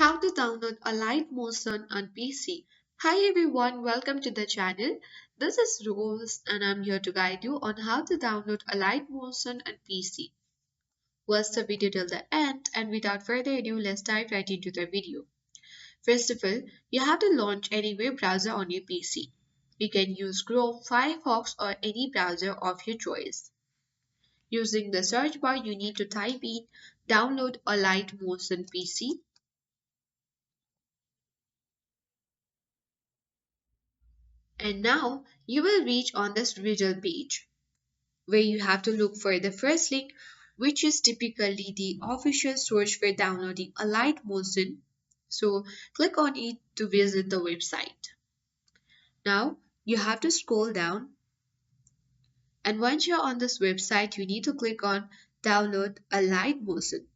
How to download Alight Motion on PC. Hi everyone, welcome to the channel. This is Rose and I'm here to guide you on how to download Alight Motion on PC. Watch the video till the end and without further ado, let's dive right into the video. First of all, you have to launch any web browser on your PC. You can use Chrome, Firefox or any browser of your choice. Using the search bar, you need to type in download Alight Motion PC. And now you will reach on this result page where you have to look for the first link, which is typically the official source for downloading Alight Motion. So click on it to visit the website. Now you have to scroll down, and once you're on this website, you need to click on download Alight Motion.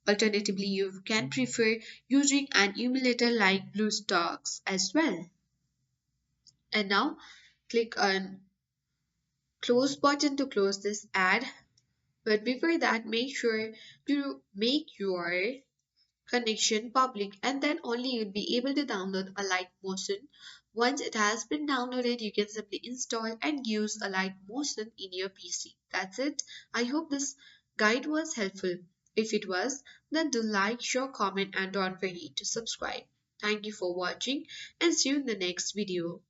Alternatively, you can prefer using an emulator like BlueStacks as well. And now click on close button to close this ad. But before that, make sure to make your connection public and then only you'll be able to download Alight Motion. Once it has been downloaded, you can simply install and use Alight Motion in your PC. That's it. I hope this guide was helpful. If it was, then do like, share, comment and don't forget to subscribe. Thank you for watching and see you in the next video.